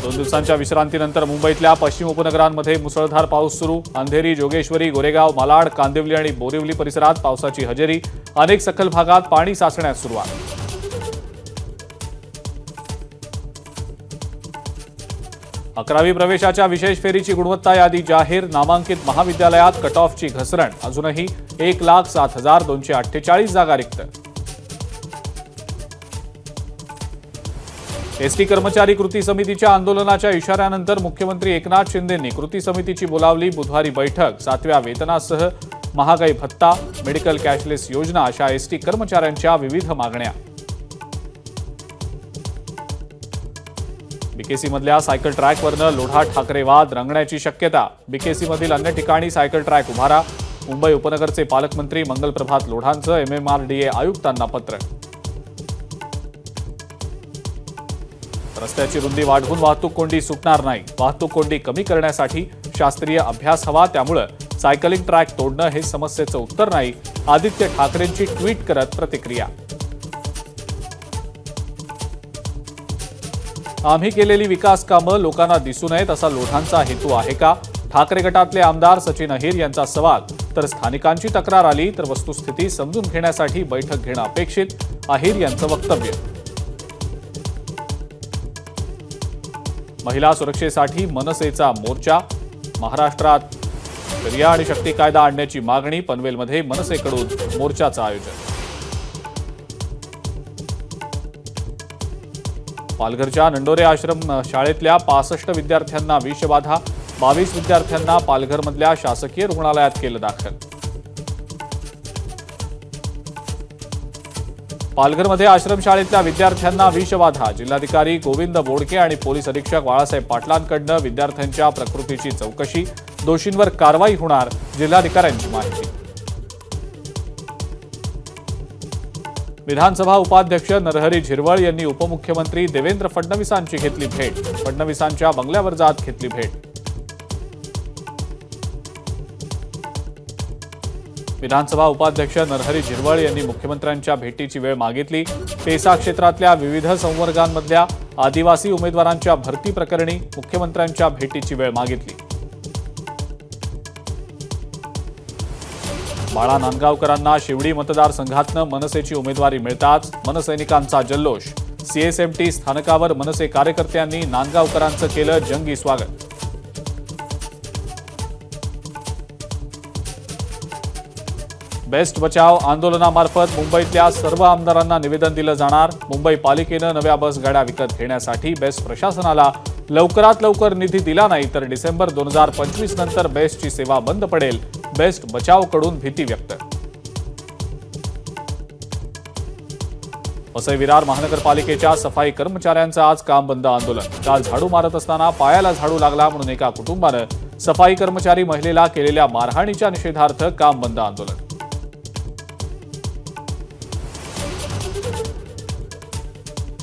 2 दिवसांच्या विश्रांतीनंतर मुंबईतल्या पश्चिम उपनगरांमध्ये मुसळधार पाऊस सुरू। अंधेरी, जोगेश्वरी, गोरेगाव, मालाड, कांदिवली आणि बोरिवली परिसरात पावसाची हजेरी। अनेक सखल भागात पाणी साचण्यास सुरुवात। 11वी प्रवेशाच्या विशेष फेरीची गुणवत्ता यादी जाहीर। नामांकित महाविद्यालयात कट ऑफची घसरण। अजूनही 1,07,248 जागा रिक्त। एसटी कर्मचारी कृती समितीच्या आंदोलनाच्या इशाऱ्यानंतर मुख्यमंत्री एकनाथ शिंदेंनी कृती समितीची बोलावली। बुधवारी बैठक। 7व्या वेतनासह महागाई भत्ता, मेडिकल कॅशलेस योजना अशा एसटी कर्मचाऱ्यांच्या विविध मागण्या। बीकेसीमधल्या सायकल ट्रॅकवरनं लोढा ठाकरे वाद रंगण्याची शक्यता। बीकेसीमधील अन्य ठिकाणी सायकल ट्रॅक उभारा। मुंबई उपनगरचे पालकमंत्री मंगलप्रभात लोढांचं MMRDA आयुक्तांना पत्र। रस्त्याची रुंदी वाढवून वाहतूक कोंडी सुटणार नाही। वाहतूक कोंडी कमी करण्यासाठी शास्त्रीय अभ्यास हवा, त्यामुळे सायकलिंग ट्रॅक तोडणं हे समस्येचं उत्तर नाही। आदित्य ठाकरेंची ट्विट करत प्रतिक्रिया। आम्ही केलेली विकास कामं लोकांना दिसू नयेत असा लोढांचा हेतू आहे का? ठाकरे गटातले आमदार सचिन अहिर यांचा सवाल। तर स्थानिकांची तक्रार आली तर वस्तुस्थिती समजून घेण्यासाठी बैठक घेणं अपेक्षित, अहिर यांचं वक्तव्य। महिला सुरक्षेसाठी मनसेचा मोर्चा। महाराष्ट्रात शरिया आणि शक्ती कायदा आणण्याची मागणी। पनवेलमध्ये मनसेकडून मोर्चाचं आयोजन। पालघरच्या नंडोरे आश्रम शाळेतल्या 65 विद्यार्थ्यांना विषबाधा। 22 विद्यार्थ्यांना पालघरमधल्या शासकीय रुग्णालयात केलं दाखल। पालघरमध्ये आश्रमशाळेतल्या विद्यार्थ्यांना विषबाधा। जिल्हाधिकारी गोविंद बोडके आणि पोलीस अधीक्षक बाळासाहेब पाटलांकडून विद्यार्थ्यांच्या प्रकृतीची चौकशी। दोषींवर कारवाई होणार, जिल्हाधिकाऱ्यांची माहिती। विधानसभा उपाध्यक्ष नरहरी झिरवळ यांनी उपमुख्यमंत्री देवेंद्र फडणवीसांची घेतली भेट। फडणवीसांच्या बंगल्यावर जात घेतली भेट। विधानसभा उपाध्यक्ष नरहरी झिरवळ यांनी मुख्यमंत्र्यांच्या भेटीची वेळ मागितली। पेसा क्षेत्रातल्या विविध संवर्गांमधल्या आदिवासी उमेदवारांच्या भरती प्रकरणी मुख्यमंत्र्यांच्या भेटीची वेळ मागितली। बाळा नांदगावकरांना शिवडी मतदारसंघातनं मनसेची उमेदवारी मिळताच मनसैनिकांचा जल्लोष। CSMT स्थानकावर मनसे कार्यकर्त्यांनी नांदगावकरांचं केलं जंगी स्वागत। बेस्ट बचाव आंदोलनामार्फत मुंबईतल्या सर्व आमदारांना निवेदन दिलं जाणार। मुंबई पालिकेनं नव्या बस गाड्या विकत घेण्यासाठी बेस्ट प्रशासनाला लवकरात लवकर निधी दिला नाही तर डिसेंबर 2025 नंतर बेस्टची सेवा बंद पडेल। बेस्ट बचावकडून भीती व्यक्त। वसई विरार महानगरपालिकेच्या सफाई कर्मचाऱ्यांचं आज काम बंद आंदोलन। काल झाडू मारत असताना पायाला झाडू लागला म्हणून एका कुटुंबानं सफाई कर्मचारी महिलेला केलेल्या मारहाणीच्या निषेधार्थ काम बंद आंदोलन।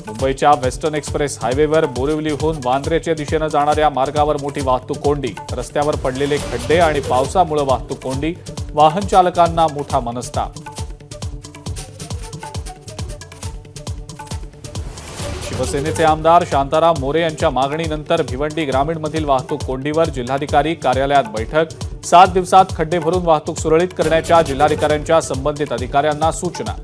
मुंबईच्या वेस्टर्न एक्सप्रेस हायवेवर बोरिवलीहून वांद्रेच्या दिशेने जाणाऱ्या मार्गावर मोठी वाहतूक कोंडी। रस्त्यावर पडलेले खड्डे आणि पावसामुळे वाहतूक कोंडी। वाहन चालकांना मोठा मनस्ताप। शिवसेनेचे आमदार शांताराम मोरे यांच्या मागणीनंतर भिवंडी ग्रामीणमधील वाहतूक कोंडीवर जिल्हाधिकारी कार्यालयात बैठक। 7 दिवसात खड्डे भरून वाहतूक सुरळीत करण्याच्या जिल्हाधिकाऱ्यांच्या संबंधित अधिकाऱ्यांना सूचना।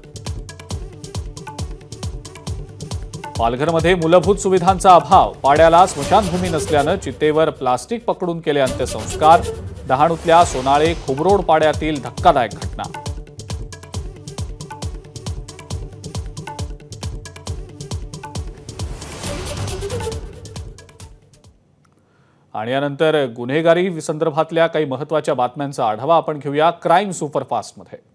पालघरमध्ये मूलभूत सुविधांचा अभाव। पाड्याला स्मशानभूमी नसल्यानं चितेवर प्लास्टिक पकडून केले अंत्यसंस्कार। डहाणूतल्या सोनाळे खुबरोड पाड्यातील धक्कादायक घटना। आणि यानंतर गुन्हेगारी संदर्भातल्या काही महत्त्वाच्या बातम्यांचा आढावा आपण घेऊया क्राईम सुपरफास्टमध्ये।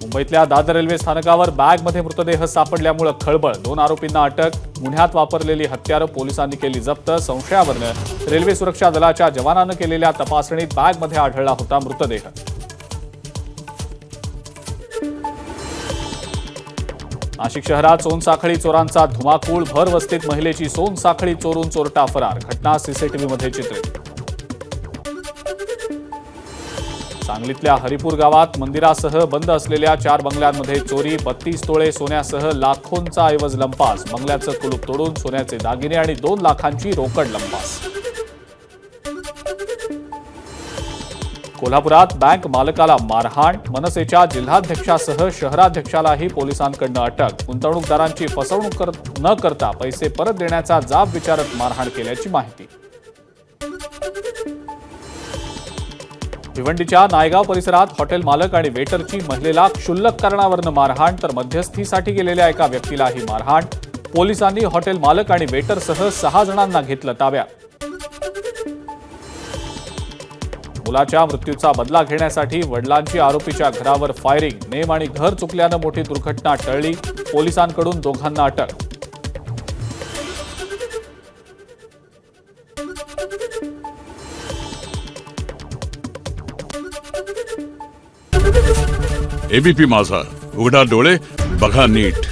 मुंबईतल्या दादर रेल्वे स्थानकावर बॅगमध्ये मृतदेह सापडल्यामुळे खळबळ। 2 आरोपींना अटक। गुन्ह्यात वापरलेली हत्यारं पोलिसांनी केली जप्त। संशयावरून रेल्वे सुरक्षा दलाच्या जवानांनी केलेल्या तपासणीत बॅगमध्ये आढळला होता मृतदेह। नाशिक शहरात सोनसाखळी चोरांचा धुमाकूळ। भर वस्तीत महिलेची सोनसाखळी चोरून चोरटा फरार। घटना CCTVमध्ये चित्रित। सांगलीतल्या हरिपूर गावात मंदिरासह बंद असलेल्या 4 बंगल्यांमध्ये चोरी, 32 तोळे सोन्यासह लाखोंचा ऐवज लंपास, बंगल्याचं कुलूप तोडून सोन्याचे दागिने आणि 2 लाखांची रोकड लंपास. कोल्हापुरात बँक मालकाला मारहाण, मनसेच्या जिल्हाध्यक्षासह शहराध्यक्षालाही पोलिसांकडून अटक. गुंतवणूकदारांची फसवणूक न करता पैसे परत देण्याचा जाब विचारत मारहाण केल्याची माहिती. भिवंडीच्या नायगाव परिसरात हॉटेल मालक आणि वेटरची महिलेला क्षुल्लक कारणावरून मारहाण, तर मध्यस्थीसाठी गेलेल्या एका व्यक्तीलाही मारहाण. पोलिसांनी हॉटेल मालक आणि वेटरसह 6 जणांना घेतलं ताब्यात. मुलाच्या मृत्यूचा बदला घेण्यासाठी वडिलांची आरोपीच्या घरावर फायरिंग, नेम आणि घर चुकल्यानं मोठी दुर्घटना टळली. पोलिसांकडून दोघांना अटक. एबीपी माझा, उघडा डोळे बघा नीट.